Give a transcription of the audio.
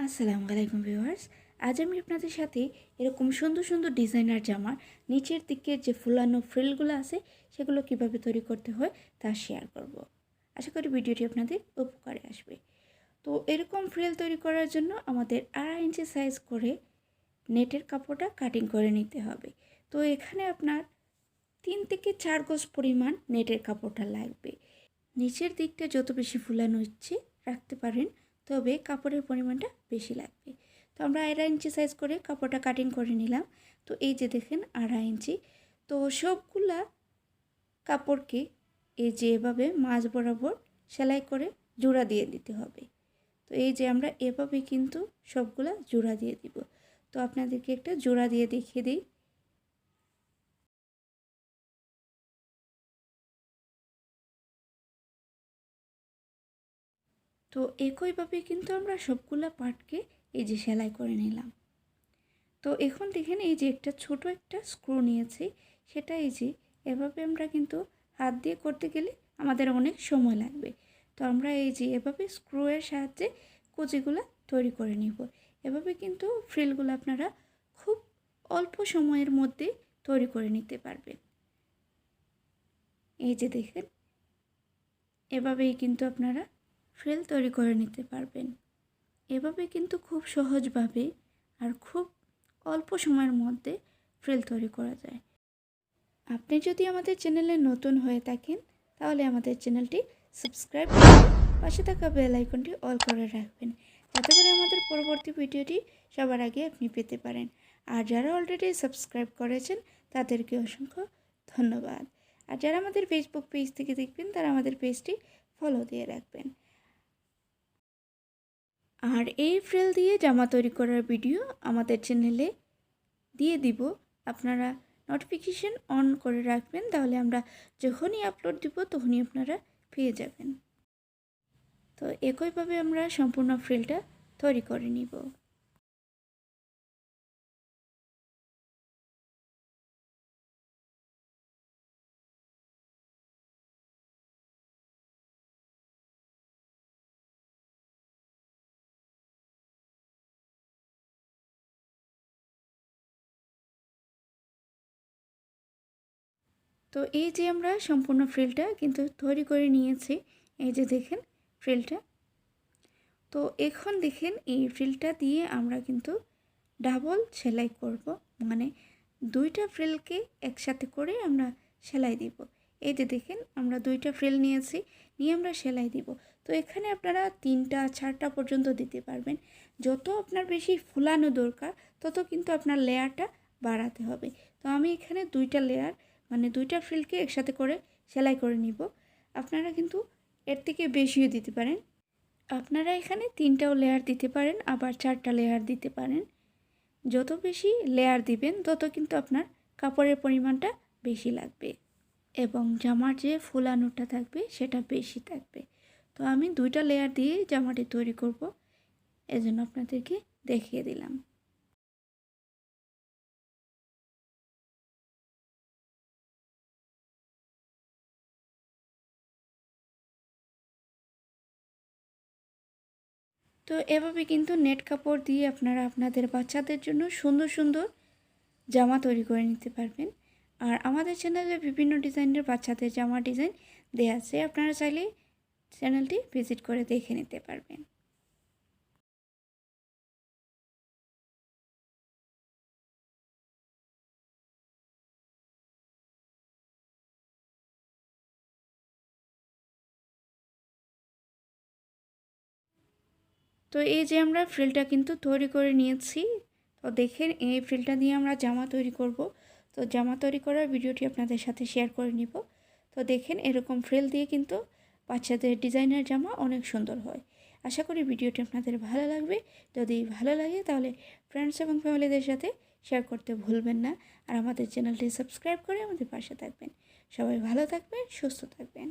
আসসালামু আলাইকুম ভিউয়ার্স। আজ আমি আপনাদের সাথে এরকম সুন্দর সুন্দর ডিজাইনার জামার নিচের দিকের যে ফুলানো ফ্রিলগুলো আছে সেগুলো কিভাবে তৈরি করতে হয় তা শেয়ার করব। আশা করি ভিডিওটি আপনাদের উপকারে আসবে। তো এরকম ফ্রিল তৈরি করার জন্য আমাদের 2.5 ইঞ্চি সাইজ করে নেটের কাপড়টা কাটিং করে নিতে হবে। তো এখানে আপনার 3 থেকে 4 গজ পরিমাণ নেটের কাপড়টা লাগবে। নিচের দিকটা যত বেশি ফুলানো ইচ্ছে রাখতে পারেন, তবে কাপড়ের পরিমাণটা বেশি লাগবে। তো আমরা 2.5 ইঞ্চি সাইজ করে কাপড়টা কাটিং করে নিলাম। তো এই যে দেখেন 2.5 ইঞ্চি। তো সবগুলা কাপড়কে এই যে এভাবে মাঝ বরাবর সেলাই করে জোড়া দিয়ে দিতে হবে। তো এই যে আমরা এভাবে কিন্তু সবগুলা জোড়া দিয়ে দিব। তো আপনাদেরকে একটা জোড়া দিয়ে দেখিয়ে দিই। তো একইভাবে কিন্তু আমরা সবগুলা পার্টকে এই যে সেলাই করে নিলাম। তো এখন দেখেন এই যে একটা ছোট একটা স্ক্রু নিয়েছি, সেটা এই যে এভাবে আমরা কিন্তু হাত দিয়ে করতে গেলে আমাদের অনেক সময় লাগবে। তো আমরা এই যে এভাবে স্ক্রুয়ের সাহায্যে কুচিগুলো তৈরি করে নিব। এভাবে কিন্তু ফ্রিলগুলো আপনারা খুব অল্প সময়ের মধ্যে তৈরি করে নিতে পারবেন। এই যে দেখেন এভাবেই কিন্তু আপনারা ফ্রিল তৈরি করে নিতে পারবেন। এভাবে কিন্তু খুব সহজভাবে আর খুব অল্প সময়ের মধ্যে ফ্রিল তৈরি করা যায়। আপনি যদি আমাদের চ্যানেলে নতুন হয়ে থাকেন তাহলে আমাদের চ্যানেলটি সাবস্ক্রাইব করে পাশে থাকা বেল আইকনটি অল করে রাখবেন, যাতে করে আমাদের পরবর্তী ভিডিওটি সবার আগে আপনি পেতে পারেন। আর যারা অলরেডি সাবস্ক্রাইব করেছেন তাদেরকে অসংখ্য ধন্যবাদ। আর যারা আমাদের ফেসবুক পেজ থেকে দেখবেন তারা আমাদের পেজটি ফলো দিয়ে রাখবেন। আর এই ফ্রিল দিয়ে জামা তৈরি করার ভিডিও আমাদের চ্যানেলে দিয়ে দিব, আপনারা নোটিফিকেশন অন করে রাখবেন, তাহলে আমরা যখনই আপলোড দিব তখনই আপনারা পেয়ে যাবেন। তো একইভাবে আমরা সম্পূর্ণ ফ্রিলটা তৈরি করে নিব। তো এই যে আমরা সম্পূর্ণ ফ্রিলটা কিন্তু তৈরি করে নিয়েছি। এই যে দেখেন ফ্রিলটা। তো এখন দেখেন এই ফ্রিলটা দিয়ে আমরা কিন্তু ডাবল সেলাই করব, মানে দুইটা ফ্রিলকে একসাথে করে আমরা সেলাই দিব। এই যে দেখেন আমরা দুইটা ফ্রিল নিয়েছি, নিয়ে আমরা সেলাই দিব। তো এখানে আপনারা 3টা 4টা পর্যন্ত দিতে পারবেন। যত আপনার বেশি ফুলানো দরকার তত কিন্তু আপনার লেয়ারটা বাড়াতে হবে। তো আমি এখানে দুইটা লেয়ার মানে দুইটা ফ্রিলকে একসাথে করে সেলাই করে নিব। আপনারা কিন্তু এর থেকে বেশিও দিতে পারেন। আপনারা এখানে 3টাও লেয়ার দিতে পারেন, আবার 4টা লেয়ার দিতে পারেন। যত বেশি লেয়ার দিবেন তত কিন্তু আপনার কাপড়ের পরিমাণটা বেশি লাগবে এবং জামার যে ফুলানোটা থাকবে সেটা বেশি থাকবে। তো আমি 2টা লেয়ার দিয়ে জামাটি তৈরি করব, এজন্য আপনাদেরকে দেখিয়ে দিলাম। তো এভাবে কিন্তু নেট কাপড় দিয়ে আপনারা আপনাদের বাচ্চাদের জন্য সুন্দর সুন্দর জামা তৈরি করে নিতে পারবেন। আর আমাদের চ্যানেলে বিভিন্ন ডিজাইনের বাচ্চাদের জামা ডিজাইন দেওয়া আছে, আপনারা চাইলে চ্যানেলটি ভিজিট করে দেখে নিতে পারবেন। তো এই যে আমরা ফ্রিলটা কিন্তু তৈরি করে নিয়েছি। তো দেখেন এই ফ্রিলটা দিয়ে আমরা জামা তৈরি করব। তো জামা তৈরি করার ভিডিওটি আপনাদের সাথে শেয়ার করে নিব। তো দেখেন এরকম ফ্রিল দিয়ে কিন্তু বাচ্চাদের ডিজাইনার জামা অনেক সুন্দর হয়। আশা করি ভিডিওটি আপনাদের ভালো লাগবে। যদি ভালো লাগে তাহলে ফ্রেন্ডস এবং ফ্যামিলিদের সাথে শেয়ার করতে ভুলবেন না। আর আমাদের চ্যানেলটি সাবস্ক্রাইব করে আমাদের পাশে থাকবেন। সবাই ভালো থাকবেন, সুস্থ থাকবেন।